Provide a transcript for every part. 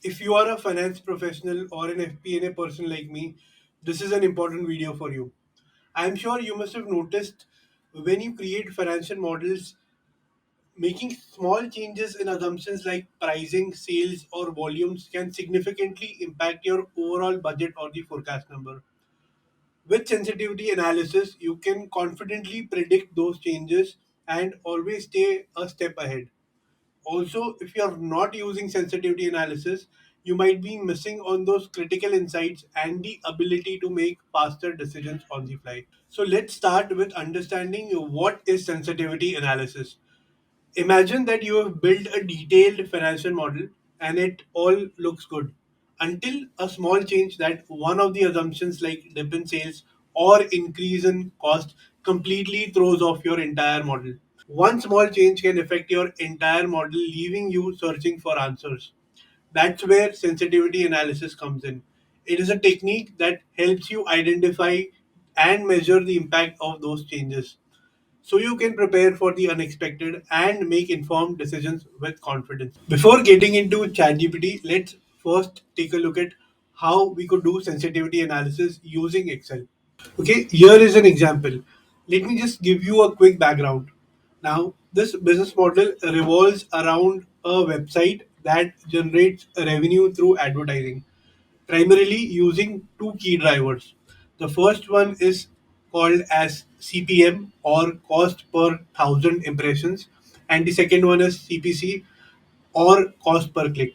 If you are a finance professional or an FP&A person like me, this is an important video for you. I'm sure you must have noticed when you create financial models, making small changes in assumptions like pricing, sales, or volumes can significantly impact your overall budget or the forecast number. With sensitivity analysis, you can confidently predict those changes and always stay a step ahead. Also, if you're not using sensitivity analysis, you might be missing on those critical insights and the ability to make faster decisions on the fly. So let's start with understanding what is sensitivity analysis. Imagine that you have built a detailed financial model and it all looks good until a small change that one of the assumptions like dip in sales or increase in cost completely throws off your entire model. One small change can affect your entire model, leaving you searching for answers. That's where sensitivity analysis comes in. It is a technique that helps you identify and measure the impact of those changes so you can prepare for the unexpected and make informed decisions with confidence. Before getting into ChatGPT, let's first take a look at how we could do sensitivity analysis using Excel. Okay, here is an example. Let me just give you a quick background. Now, this business model revolves around a website that generates revenue through advertising, primarily using two key drivers. The first one is called as CPM or cost per thousand impressions, and the second one is CPC or cost per click.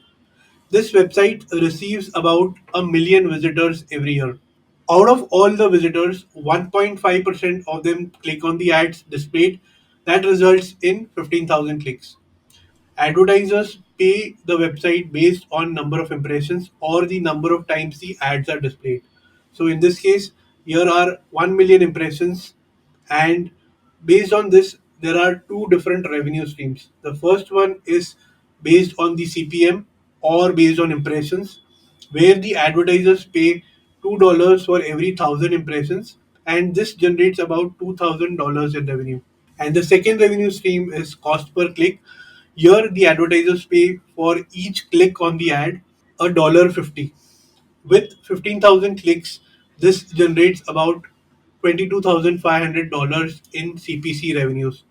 This website receives about a million visitors every year. Out of all the visitors, 1.5% of them click on the ads displayed. That results in 15,000 clicks. Advertisers pay the website based on number of impressions or the number of times the ads are displayed. So in this case, here are 1 million impressions, and based on this, there are two different revenue streams. The first one is based on the CPM or based on impressions, where the advertisers pay $2 for every 1,000 impressions, and this generates about $2,000 in revenue. And the second revenue stream is cost per click. Here, the advertisers pay for each click on the ad $1.50. With 15,000 clicks, this generates about $22,500 in CPC revenues.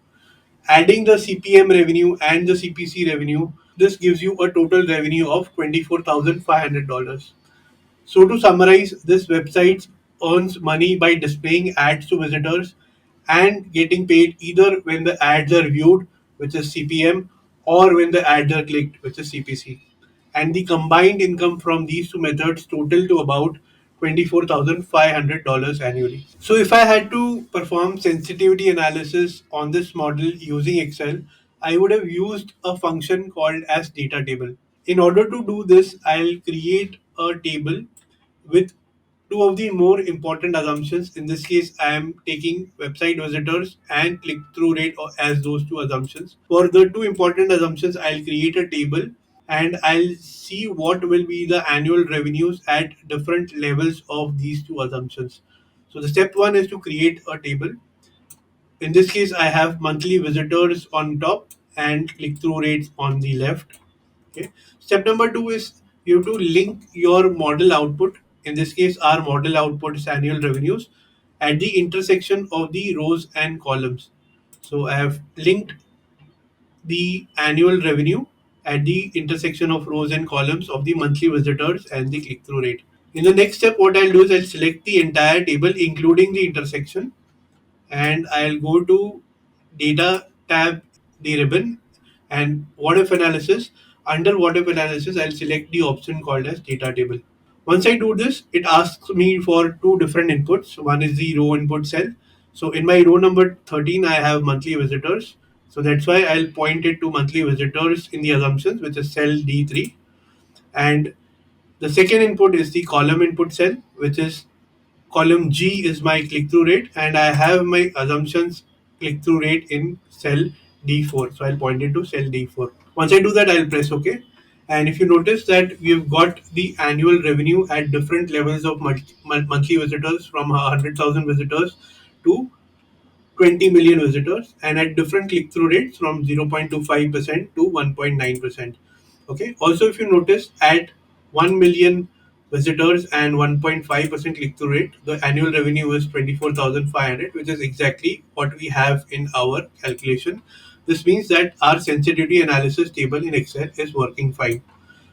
Adding the CPM revenue and the CPC revenue, this gives you a total revenue of $24,500. So to summarize, this website earns money by displaying ads to visitors and getting paid either when the ads are viewed, which is CPM, or when the ads are clicked, which is CPC. And the combined income from these two methods total to about $24,500 annually. So if I had to perform sensitivity analysis on this model using Excel, I would have used a function called as data table. In order to do this, I'll create a table with two of the more important assumptions. In this case, I am taking website visitors and click through rate as those two assumptions. For the two important assumptions, I'll create a table and I'll see what will be the annual revenues at different levels of these two assumptions. So the step one is to create a table. In this case, I have monthly visitors on top and click through rates on the left. Okay. Step number two is you have to link your model output. In this case, our model output is annual revenues at the intersection of the rows and columns. So I have linked the annual revenue at the intersection of rows and columns of the monthly visitors and the click through rate. In the next step, what I'll do is I'll select the entire table, including the intersection, and I'll go to data tab, the ribbon, and what if analysis. Under what if analysis, I'll select the option called as data table. Once I do this, it asks me for two different inputs. One is the row input cell. So in my row number 13, I have monthly visitors. So that's why I'll point it to monthly visitors in the assumptions, which is cell D3. And the second input is the column input cell, which is column G is my click through rate, and I have my assumptions click through rate in cell D4. So I'll point it to cell D4. Once I do that, I'll press OK. And if you notice that we've got the annual revenue at different levels of monthly visitors from 100,000 visitors to 20 million visitors, and at different click through rates from 0.25% to 1.9%. Okay. Also, if you notice at 1 million visitors and 1.5% click through rate, the annual revenue is 24,500, which is exactly what we have in our calculation. This means that our sensitivity analysis table in Excel is working fine.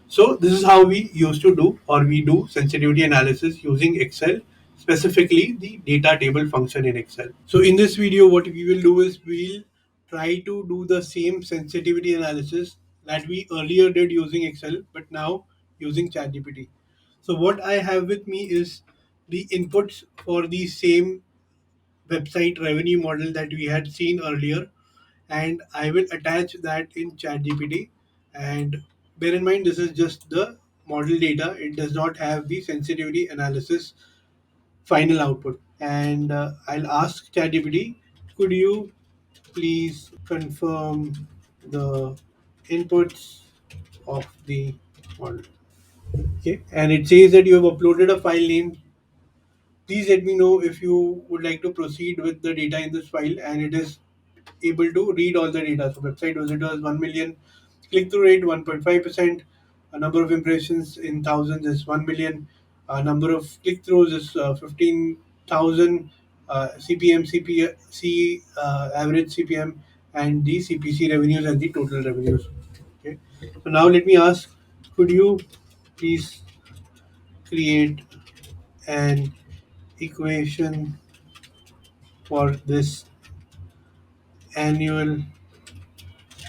So this is how we used to do, or we do sensitivity analysis using Excel, specifically the data table function in Excel. So in this video, what we will do is we'll try to do the same sensitivity analysis that we earlier did using Excel, but now using ChatGPT. So what I have with me is the inputs for the same website revenue model that we had seen earlier, and I will attach that in ChatGPT. And bear in mind, this is just the model data, it does not have the sensitivity analysis final output. And I'll ask ChatGPT, could you please confirm the inputs of the model? Okay, and it says that you have uploaded a file name. Please let me know if you would like to proceed with the data in this file, and it is able to read all the data. So website visitors 1 million, click through rate 1.5%, a number of impressions in thousands is 1 million, a number of click throughs is 15,000, CPM, average CPM, and the CPC revenues and the total revenues. Okay. So now let me ask, could you please create an equation for this annual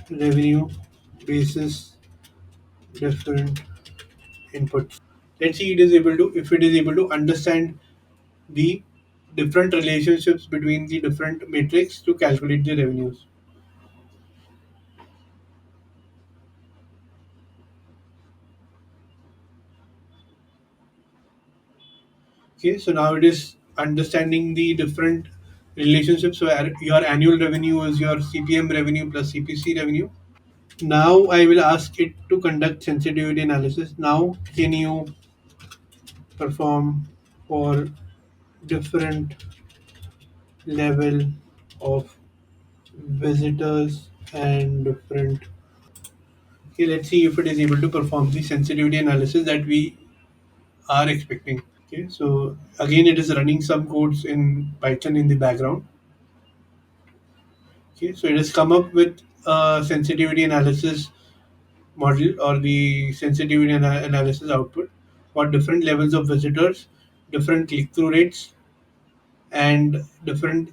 revenue basis different inputs. Let's see it is able to if it is able to understand the different relationships between the different metrics to calculate the revenues. Okay, so now it is understanding the different relationships. So your annual revenue is your CPM revenue plus CPC revenue. Now I will ask it to conduct sensitivity analysis. Now can you perform for different level of visitors and different. Okay, let's see if it is able to perform the sensitivity analysis that we are expecting. Okay, so again, it is running some codes in Python in the background. Okay, so it has come up with a sensitivity analysis model or the sensitivity analysis output for different levels of visitors, different click through rates, and different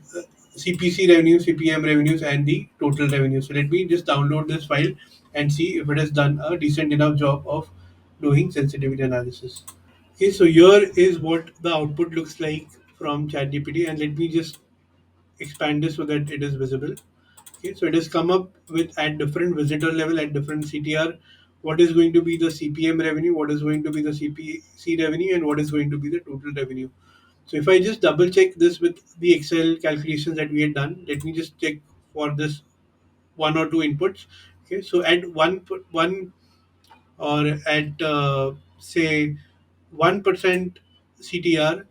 CPC revenues, CPM revenues, and the total revenue. So let me just download this file and see if it has done a decent enough job of doing sensitivity analysis. Okay, so here is what the output looks like from ChatGPT, and let me just expand this so that it is visible. Okay, so it has come up with at different visitor level at different CTR, what is going to be the CPM revenue, what is going to be the CPC revenue, and what is going to be the total revenue. So if I just double check this with the Excel calculations that we had done, let me just check for this one or two inputs. Okay, so at one or at say 1% CTR,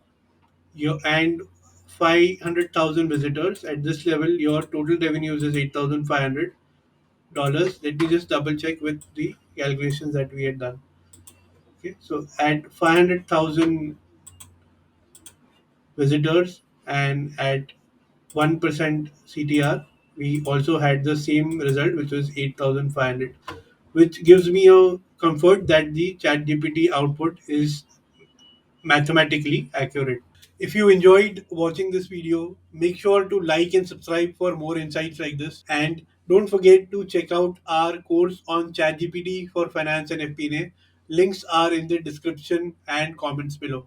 your and 500,000 visitors at this level, your total revenues is $8,500. Let me just double check with the calculations that we had done. Okay, so at 500,000 visitors and at 1% CTR, we also had the same result, which was 8,500, which gives me a comfort that the ChatGPT output is mathematically accurate. If you enjoyed watching this video, make sure to like and subscribe for more insights like this. And don't forget to check out our course on ChatGPT for finance and FP&A. Links are in the description and comments below.